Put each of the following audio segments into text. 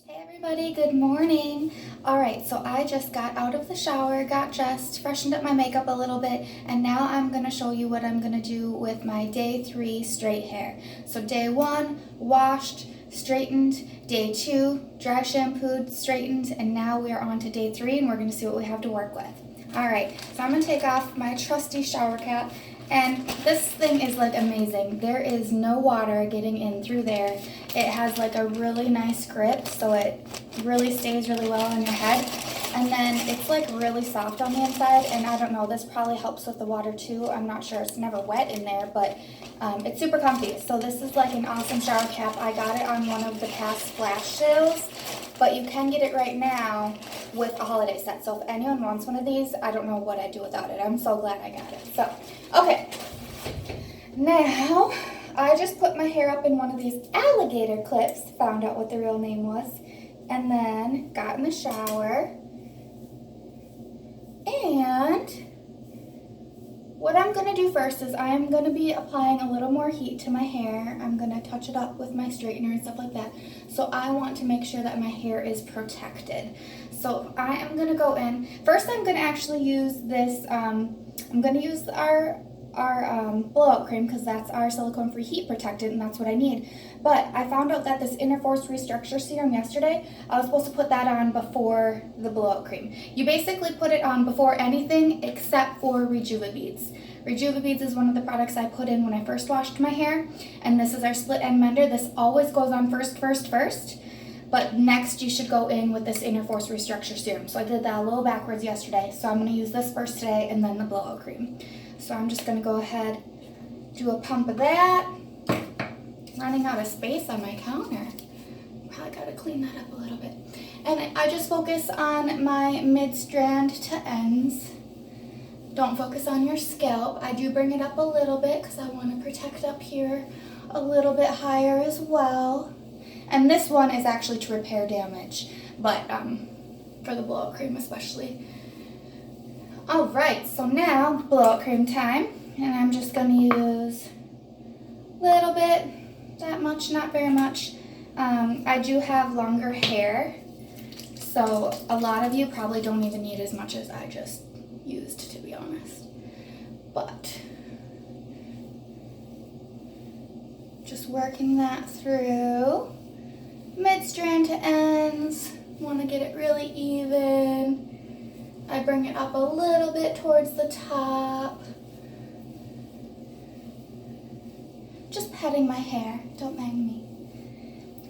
Hey everybody, good morning. Alright, so I just got out of the shower, got dressed, freshened up my makeup a little bit, and now I'm going to show you what I'm going to do with my day 3 straight hair. So day 1, washed, straightened, day 2, dry shampooed, straightened, and now we are on to day 3 and we're going to see what we have to work with. Alright, so I'm going to take off my trusty shower cap. And this thing is like amazing. There is no water getting in through there. It has like a really nice grip, so it really stays really well on your head. And then it's like really soft on the inside, and I don't know, this probably helps with the water too. I'm not sure, it's never wet in there, but it's super comfy. So this is like an awesome shower cap. I got it on one of the past flash sales, but you can get it right now with a holiday set. So if anyone wants one of these, I don't know what I'd do without it. I'm so glad I got it. So, okay. Now, I just put my hair up in one of these alligator clips, found out what the real name was, and then got in the shower. And what I'm going to do first is I'm going to be applying a little more heat to my hair. I'm going to touch it up with my straightener and stuff like that. So I want to make sure that my hair is protected. So I am going to go in. First I'm going to actually use this, I'm going to use our blowout cream because that's our silicone free heat protectant and that's what I need. But I found out that this Interforce Restructure Serum yesterday, I was supposed to put that on before the blowout cream. You basically put it on before anything except for Rejuvabeads. Rejuvabeads is one of the products I put in when I first washed my hair, and this is our split end mender. This always goes on first. But next you should go in with this Interforce Restructure Serum. So I did that a little backwards yesterday. So I'm going to use this first today and then the blowout cream. So I'm just going to go ahead, do a pump of that. Running out of space on my counter. Probably got to clean that up a little bit. And I just focus on my mid-strand to ends. Don't focus on your scalp. I do bring it up a little bit because I want to protect up here a little bit higher as well. And this one is actually to repair damage, but for the blowout cream especially. Alright, so now blowout cream time, and I'm just going to use a little bit, that much, not very much. I do have longer hair, so a lot of you probably don't even need as much as I just used, to be honest. But just working that through. Mid-strand to ends, want to get it really even. I bring it up a little bit towards the top. Just petting my hair, don't mind me.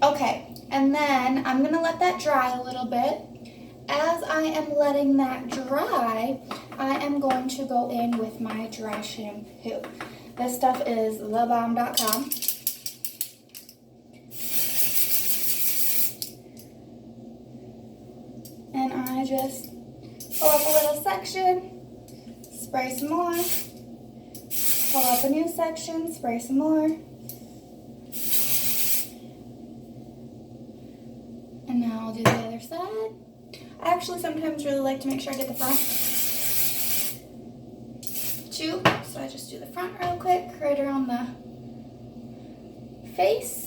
Okay, and then I'm going to let that dry a little bit. As I am letting that dry, I am going to go in with my dry shampoo. This stuff is thebomb.com. And I just pull up a little section, spray some more, pull up a new section, spray some more. And now I'll do the other side. I actually sometimes really like to make sure I get the front too. So I just do the front real quick, right around the face.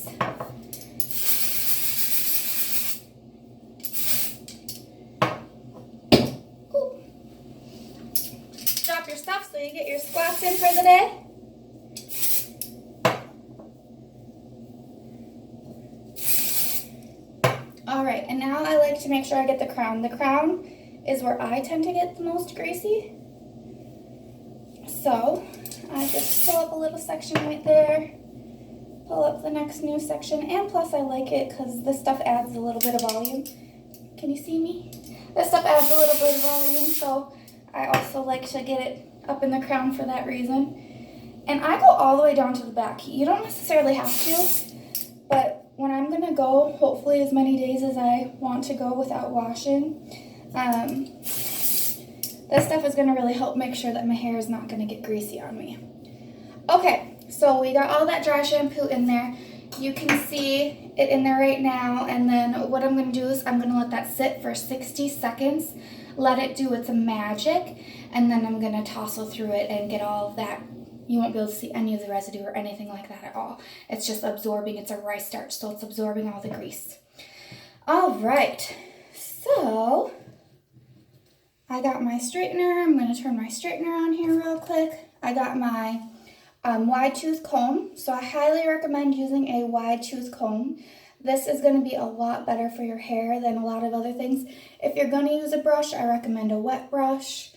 Drop your stuff so you get your squats in for the day. Alright, and now I like to make sure I get the crown. The crown is where I tend to get the most greasy. So I just pull up a little section right there, pull up the next new section, and plus I like it because this stuff adds a little bit of volume. Can you see me? This stuff adds a little bit of volume, so I also like to get it up in the crown for that reason. And I go all the way down to the back. You don't necessarily have to, but when I'm going to go, hopefully as many days as I want to go without washing, this stuff is going to really help make sure that my hair is not going to get greasy on me. Okay, so we got all that dry shampoo in there. You can see it in there right now, and then what I'm going to do is I'm going to let that sit for 60 seconds, let it do its magic, and then I'm going to tousle through it and get all of that. You won't be able to see any of the residue or anything like that at all. It's just absorbing. It's a rice starch, so it's absorbing all the grease. All right, so I got my straightener. I'm going to turn my straightener on here real quick. I got my wide tooth comb, so I highly recommend using a wide tooth comb. This is going to be a lot better for your hair than a lot of other things. If you're going to use a brush, I recommend a wet brush.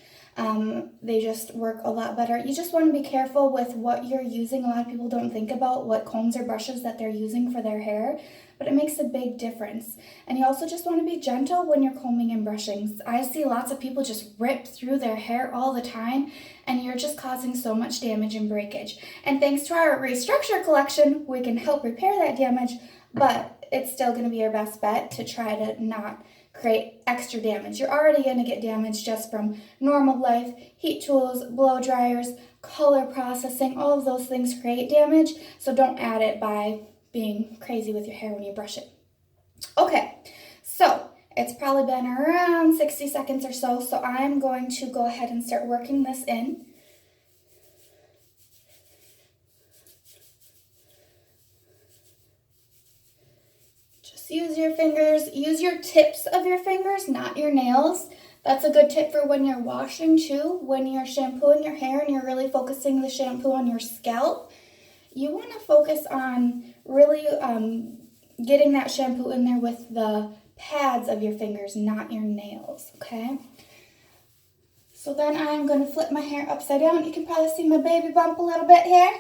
They just work a lot better. You just want to be careful with what you're using. A lot of people don't think about what combs or brushes that they're using for their hair, but it makes a big difference. And you also just want to be gentle when you're combing and brushing. I see lots of people just rip through their hair all the time, and you're just causing so much damage and breakage. And thanks to our Restructure collection, we can help repair that damage, but it's still going to be your best bet to try to not create extra damage. You're already going to get damage just from normal life, heat tools, blow dryers, color processing. All of those things create damage, so don't add it by being crazy with your hair when you brush it. Okay, so it's probably been around 60 seconds or so, so I'm going to go ahead and start working this in. Use your fingers, use your tips of your fingers, not your nails. That's a good tip for when you're washing too, when you're shampooing your hair and you're really focusing the shampoo on your scalp. You want to focus on really getting that shampoo in there with the pads of your fingers, not your nails, okay? So then I'm going to flip my hair upside down. You can probably see my baby bump a little bit here.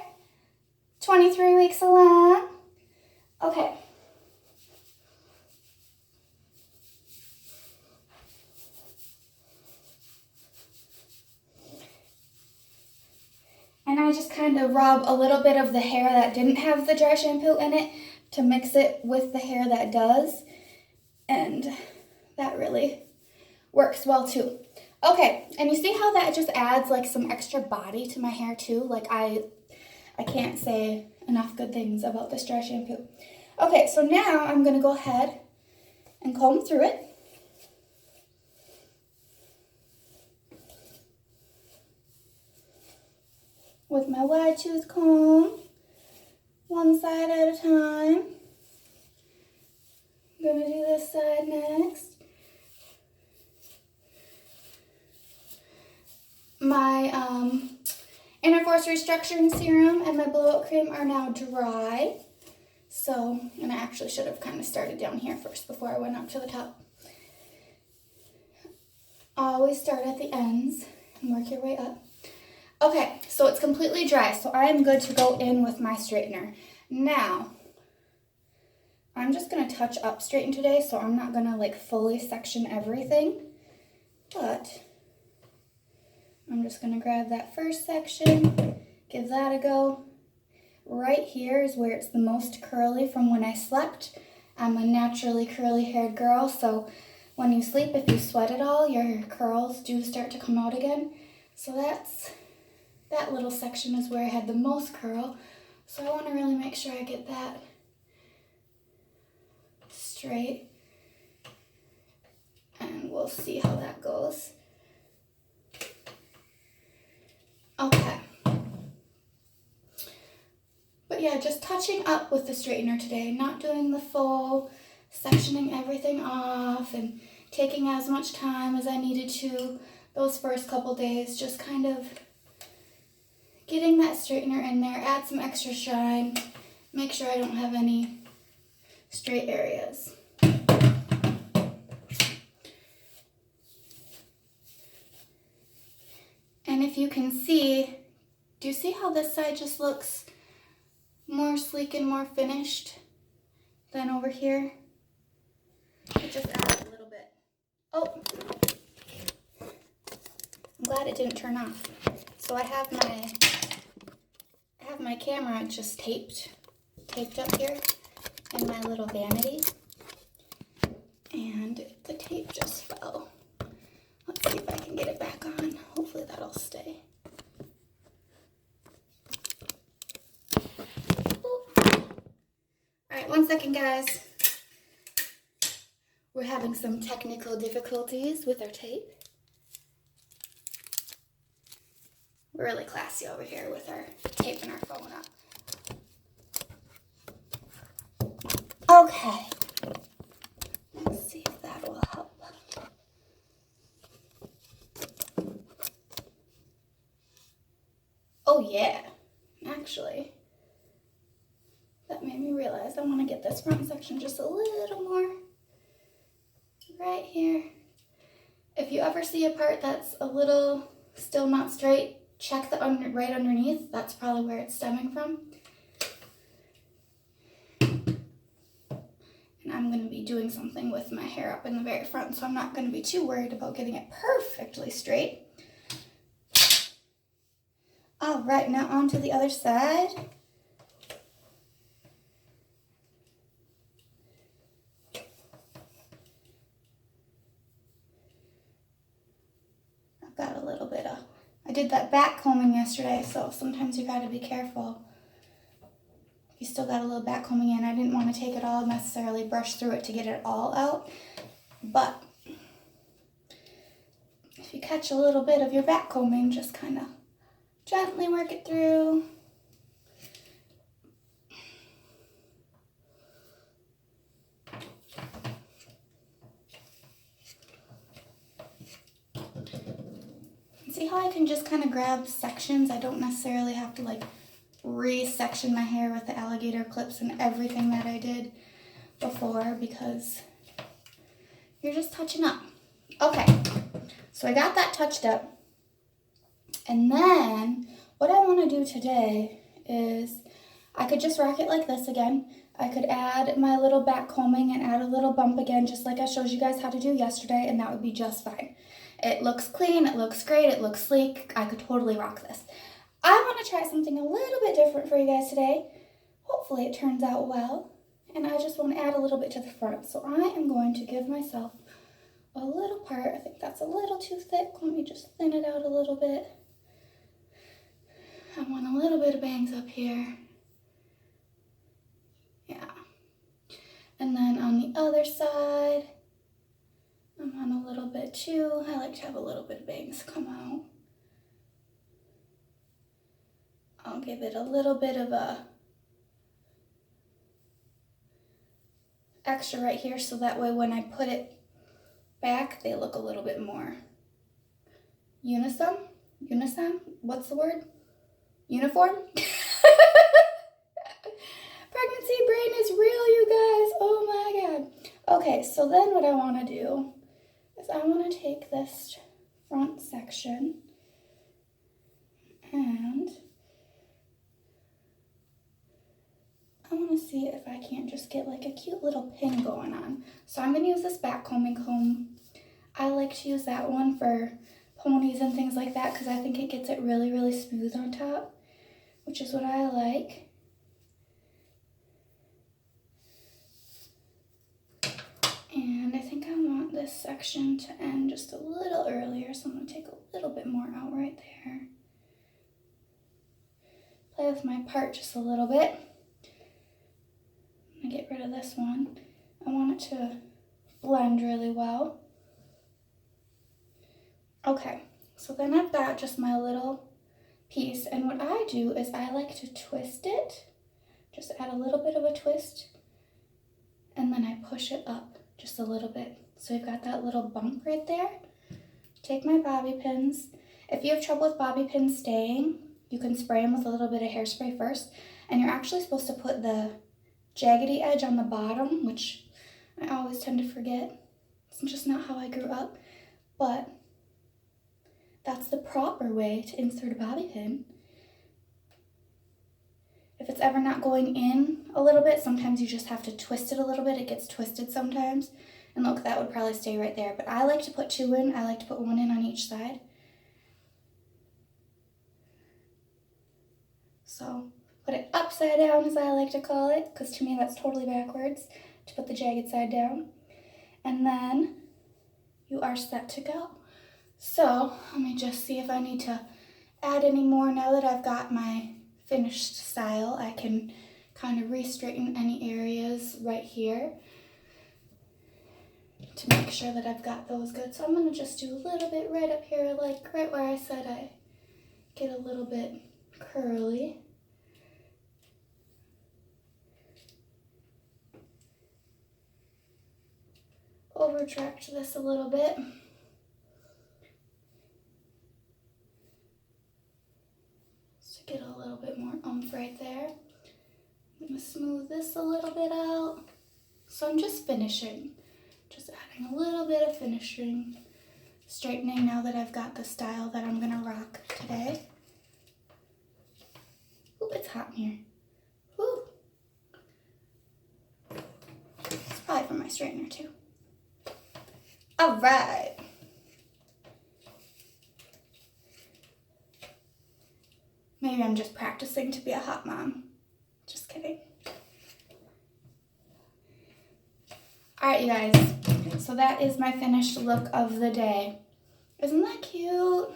23 weeks along. Okay. And I just kind of rub a little bit of the hair that didn't have the dry shampoo in it to mix it with the hair that does. And that really works well too. Okay, and you see how that just adds like some extra body to my hair too? Like I can't say enough good things about this dry shampoo. Okay, so now I'm going to go ahead and comb through it. With my wide tooth comb, one side at a time. I'm going to do this side next. My Interforce Restructuring Serum and my Blow Out Cream are now dry. So, and I actually should have kind of started down here first before I went up to the top. Always start at the ends and work your way up. Okay, so it's completely dry, so I am good to go in with my straightener. Now, I'm just going to touch up straighten today, so I'm not going to like fully section everything, but I'm just going to grab that first section, give that a go. Right here is where it's the most curly from when I slept. I'm a naturally curly haired girl, so when you sleep, if you sweat at all, your curls do start to come out again. So that little section is where I had the most curl. So I want to really make sure I get that straight. And we'll see how that goes. Okay. But yeah, just touching up with the straightener today, not doing the full sectioning everything off and taking as much time as I needed to those first couple days, just kind of getting that straightener in there, add some extra shine, make sure I don't have any straight areas. And if you can see, do you see how this side just looks more sleek and more finished than over here? It just adds a little bit. Oh, I'm glad it didn't turn off. So I have my camera just taped up here in my little vanity, and the tape just fell. Let's see if I can get it back on. Hopefully that'll stay. Alright, 1 second, guys. We're having some technical difficulties with our tape. We're really classy over here with our tape and our phone up. Okay. yeah, actually, that made me realize I want to get this front section just a little more right here. If you ever see a part that's a little still not straight, check the right underneath. That's probably where it's stemming from. And I'm going to be doing something with my hair up in the very front, so I'm not going to be too worried about getting it perfectly straight. All right, now on to the other side. I've got a little bit of, I did that back combing yesterday, so sometimes you got to be careful. You still got a little back combing in. I didn't want to take it all, necessarily brush through it to get it all out, but if you catch a little bit of your back combing, just kind of gently work it through. See how I can just kind of grab sections? I don't necessarily have to like re-section my hair with the alligator clips and everything that I did before, because you're just touching up. Okay, so I got that touched up. And then what I want to do today is I could just rock it like this again. I could add my little back combing and add a little bump again, just like I showed you guys how to do yesterday, and that would be just fine. It looks clean, it looks great, it looks sleek. I could totally rock this. I want to try something a little bit different for you guys today. Hopefully it turns out well. And I just want to add a little bit to the front. So I am going to give myself a little part. I think that's a little too thick. Let me just thin it out a little bit. I want a little bit of bangs up here. Yeah. And then on the other side, I want a little bit too. I like to have a little bit of bangs come out. I'll give it a little bit of a extra right here, so that way when I put it back, they look a little bit more unison? What's the word? Uniform? Pregnancy brain is real, you guys. Oh my God. Okay, so then what I want to do is I want to take this front section and I want to see if I can't just get like a cute little pin going on. So I'm going to use this back combing comb. I like to use that one for ponies and things like that because I think it gets it really, really smooth on top, which is what I like. And I think I want this section to end just a little earlier, so I'm going to take a little bit more out right there. Play with my part just a little bit. I'm going to get rid of this one. I want it to blend really well. Okay, so then I've got just my little piece, and what I do is I like to twist it, just add a little bit of a twist, and then I push it up just a little bit. So you've got that little bump right there. Take my bobby pins. If you have trouble with bobby pins staying, you can spray them with a little bit of hairspray first, and you're actually supposed to put the jaggedy edge on the bottom, which I always tend to forget. It's just not how I grew up, but that's the proper way to insert a bobby pin. If it's ever not going in a little bit, sometimes you just have to twist it a little bit. It gets twisted sometimes. And look, that would probably stay right there. But I like to put two in. I like to put one in on each side. So put it upside down, as I like to call it, because to me that's totally backwards, to put the jagged side down. And then you are set to go. So let me just see if I need to add any more. Now that I've got my finished style, I can kind of re-straighten any areas right here to make sure that I've got those good. So I'm going to just do a little bit right up here, like right where I said I get a little bit curly. Overtract this a little bit. To get a this a little bit out. So I'm just finishing, just adding a little bit of finishing, straightening now that I've got the style that I'm gonna rock today. Ooh, it's hot in here. Ooh. It's probably from my straightener too. All right. Maybe I'm just practicing to be a hot mom. Just kidding. All right, you guys. So that is my finished look of the day. Isn't that cute?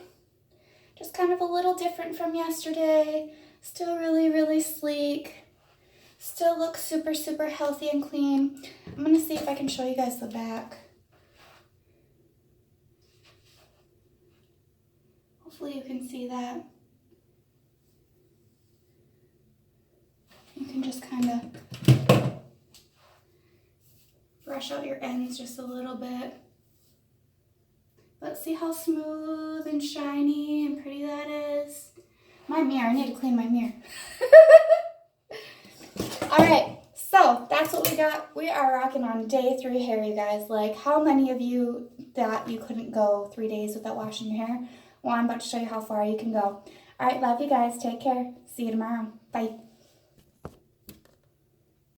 Just kind of a little different from yesterday. Still really, really sleek. Still looks super, super healthy and clean. I'm gonna see if I can show you guys the back. Hopefully you can see that. You can just kind of brush out your ends just a little bit. Let's see how smooth and shiny and pretty that is. My mirror, I need to clean my mirror. All right, so that's what we got. We are rocking on day 3 hair, you guys. Like, how many of you thought you couldn't go 3 days without washing your hair? Well, I'm about to show you how far you can go. All right, love you guys. Take care. See you tomorrow. Bye.